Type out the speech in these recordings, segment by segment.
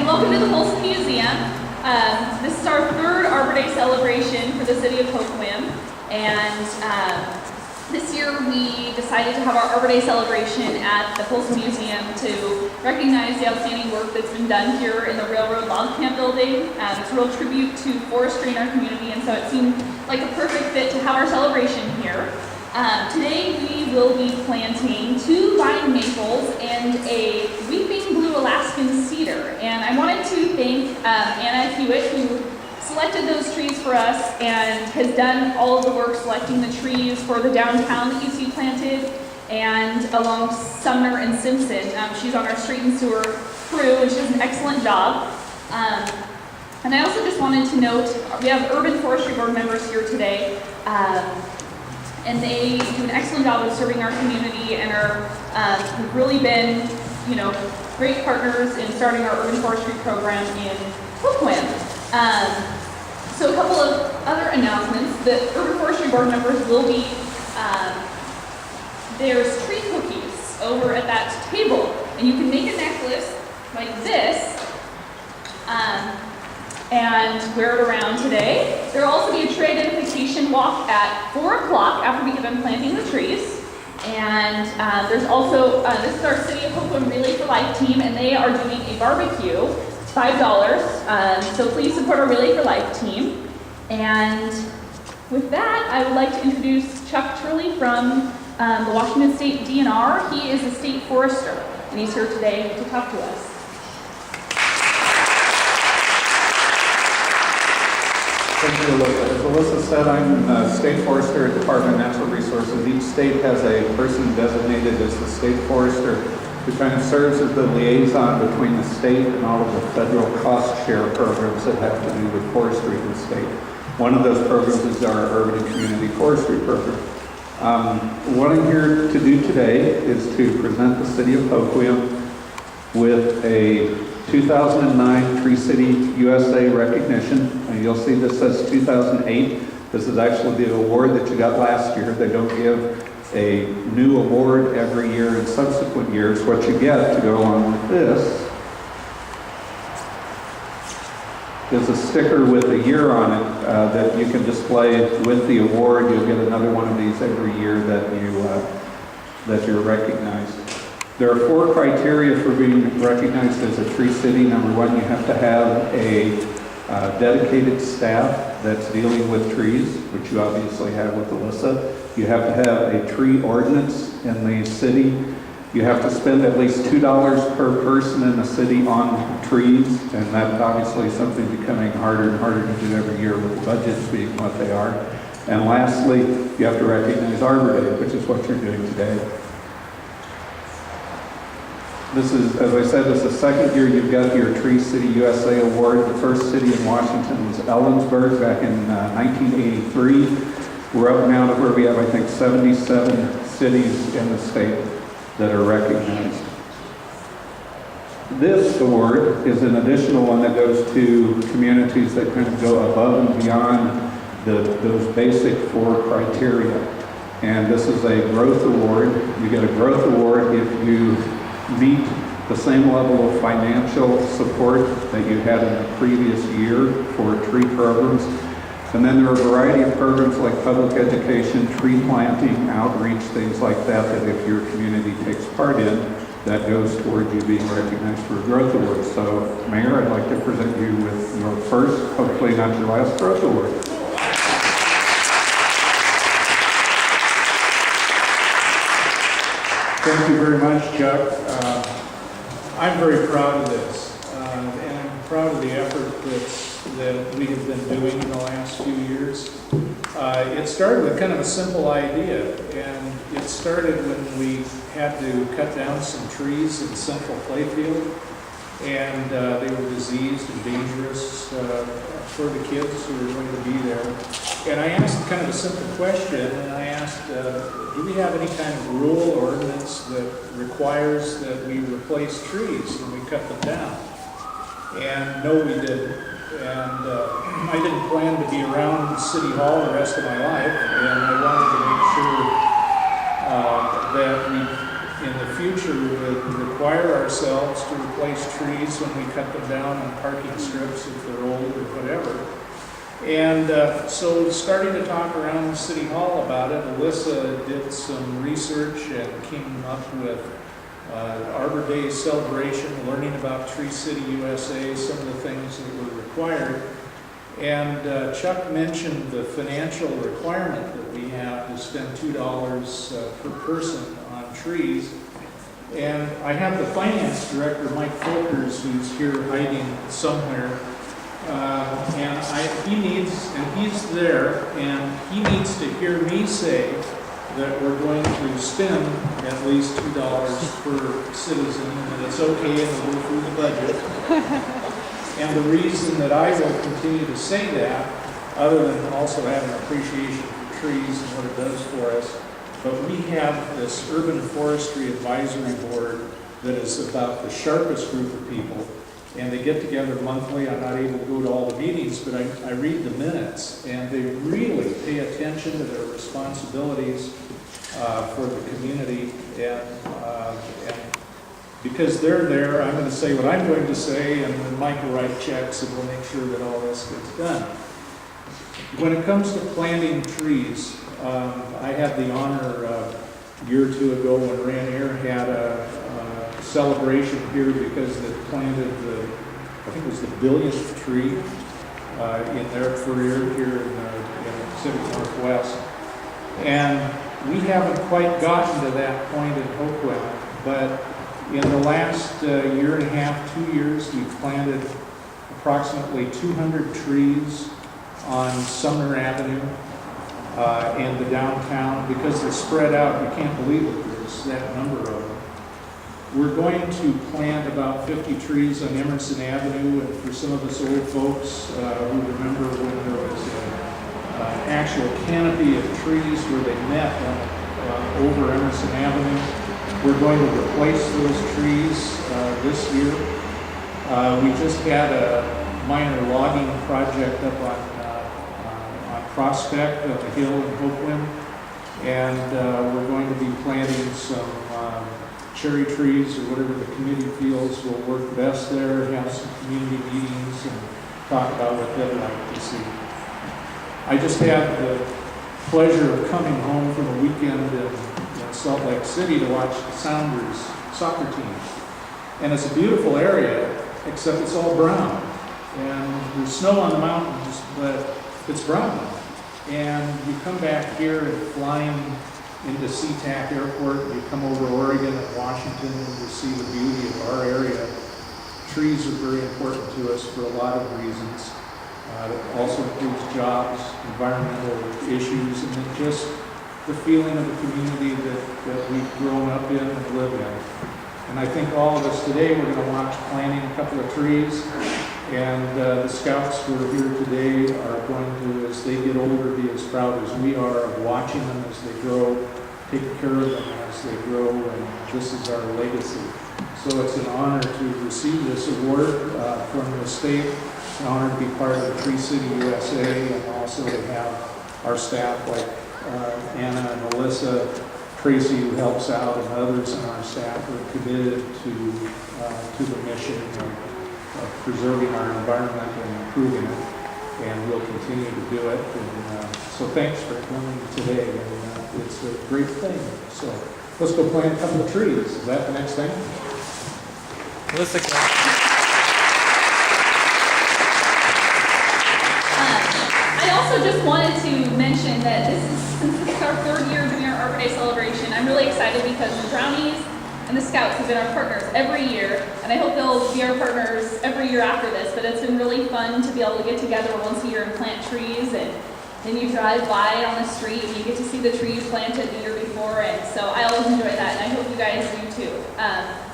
and welcome to the Polson Museum. This is our third Arbor Day celebration for the city of Hoquiam, and this year we decided to have our Arbor Day celebration at the Polson Museum to recognize the outstanding work that's been done here in the railroad log camp building. It's a real tribute to forestry in our community, and so it seemed like a perfect fit to have our celebration here. Today we will be planting 2 vine maples and a weeping blue Alaskan cedar. And I wanted to thank Anna Hewitt, who selected those trees for us and has done all of the work selecting the trees for the downtown that you see planted, and along Sumner and Simpson. She's on our street and sewer crew, and she does an excellent job. And I also just wanted to note, we have Urban Forestry Board members here today. And they do an excellent job of serving our community and have really been, great partners in starting our urban forestry program in Hoquiam. So a couple of other announcements. The urban forestry board members will be, there's tree cookies over at that table, and you can make a necklace like this, and wear it around today. There will also be a tree identification walk at 4 o'clock after we get done planting the trees. And there's also, this is our City of Hoquiam Relay for Life team, and they are doing a barbecue. It's $5, so please support our Relay for Life team. And with that, I would like to introduce Chuck Turley from the Washington State DNR. He is a state forester, and he's here today to talk to us. Thank you, Alissa. As Alissa said, I'm a state forester at Department of Natural Resources. Each state has a person designated as the state forester who kind of serves as the liaison between the state and all of the federal cost share programs that have to do with forestry in the state. One of those programs is our Urban and Community Forestry Program. What I'm here to do today is to present the City of Hoquiam with a 2009 Tree City USA recognition. And you'll see this says 2008. This is actually the award that you got last year. They don't give a new award every year in subsequent years. What you get to go on with this is a sticker with a year on it that you can display with the award. You'll get another one of these every year that you're recognized. There are 4 criteria for being recognized as a Tree City. Number 1, you have to have a dedicated staff that's dealing with trees, which you obviously have with Alissa. You have to have a tree ordinance in the city. You have to spend at least $2 per person in the city on trees, and that obviously is something becoming harder and harder to do every year with the budgets being what they are. And lastly, you have to recognize Arbor Day, which is what you're doing today. This is, as I said, this is the second year you've got your Tree City USA Award. The first city in Washington was Ellensburg back in 1983. We're up now to where we have, I think, 77 cities in the state that are recognized. This award is an additional one that goes to communities that kind of go above and beyond those basic 4 criteria. And this is a growth award. You get a growth award if you meet the same level of financial support that you had in the previous year for tree programs. And then there are a variety of programs like public education, tree planting, outreach, things like that, that if your community takes part in, that goes toward you being recognized for a growth award. So, Mayor, I'd like to present you with your first, hopefully not your last, growth award. Thank you very much, Chuck. I'm very proud of this, and I'm proud of the effort that we have been doing in the last few years. It started with kind of a simple idea, and it started when we had to cut down some trees in Central Playfield, and they were diseased and dangerous for the kids who were going to be there. And I asked kind of a simple question, and I asked, do we have any kind of rule or ordinance that requires that we replace trees when we cut them down? And no, we didn't. And I didn't plan to be around City Hall the rest of my life, and I wanted to make sure that we in the future would require ourselves to replace trees when we cut them down on parking strips if they're old or whatever. And so starting to talk around City Hall about it, Alissa did some research and came up with Arbor Day celebration, learning about Tree City USA, some of the things that were required. And Chuck mentioned the financial requirement that we have to spend $2 per person on trees. And I have the finance director, Mike Folkers, who's here hiding somewhere. He's there, and he needs to hear me say that we're going to spend at least $2 per citizen, and it's okay, and it'll go through the budget. And the reason that I will continue to say that, other than also having an appreciation for trees and what it does for us, but we have this Urban Forestry Advisory Board that is about the sharpest group of people, and they get together monthly. I'm not able to go to all the meetings, but I read the minutes, and they really pay attention to their responsibilities for the community, and because they're there, I'm going to say what I'm going to say, and then Mike will write checks, and we'll make sure that all this gets done. When it comes to planting trees, I had the honor a year or two ago when Ranier had a celebration here because they planted I think it was the 1000th tree in their career here in the Pacific Northwest. And we haven't quite gotten to that point in Hoquiam, but in the last year and a half, 2 years, we've planted approximately 200 trees on Sumner Avenue and the downtown. Because they're spread out, you can't believe that there's that number of them. We're going to plant about 50 trees on Emerson Avenue, and for some of us old folks who remember when there was an actual canopy of trees where they met over Emerson Avenue, we're going to replace those trees this year. We just had a minor logging project up on Prospect, up the hill in Hoquiam, and we're going to be planting some cherry trees or whatever the committee feels will work best there, have some community meetings and talk about what they'd like to see. I just had the pleasure of coming home from a weekend in Salt Lake City to watch the Sounders soccer team. And it's a beautiful area, except it's all brown. And there's snow on the mountains, but it's brown. And you come back here and flying into SeaTac Airport, you come over Oregon and Washington and you see the beauty of our area. Trees are very important to us for a lot of reasons. It also includes jobs, environmental issues, and then just the feeling of the community that we've grown up in and live in. And I think all of us today, we're going to watch planting a couple of trees, and the scouts who are here today are going to, as they get older, be as proud as we are of watching them as they grow, taking care of them as they grow, and this is our legacy. So it's an honor to receive this award from the state. It's an honor to be part of Tree City USA, and also to have our staff like Anna and Alissa, Tracy who helps out, and others on our staff who are committed to the mission of preserving our environment and improving it, and we'll continue to do it. And so thanks for coming today, and it's a great thing. So let's go plant a couple of trees. Is that the next thing? Alissa. I also just wanted to mention that since this is our 3rd year doing our Arbor Day celebration, I'm really excited because the Brownies and the Scouts have been our partners every year, and I hope they'll be our partners every year after this, but it's been really fun to be able to get together once a year and plant trees, and then you drive by on the street and you get to see the tree you planted the year before, and so I always enjoy that, and I hope you guys do too.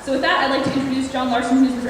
So with that, I'd like to introduce John Larson, who's the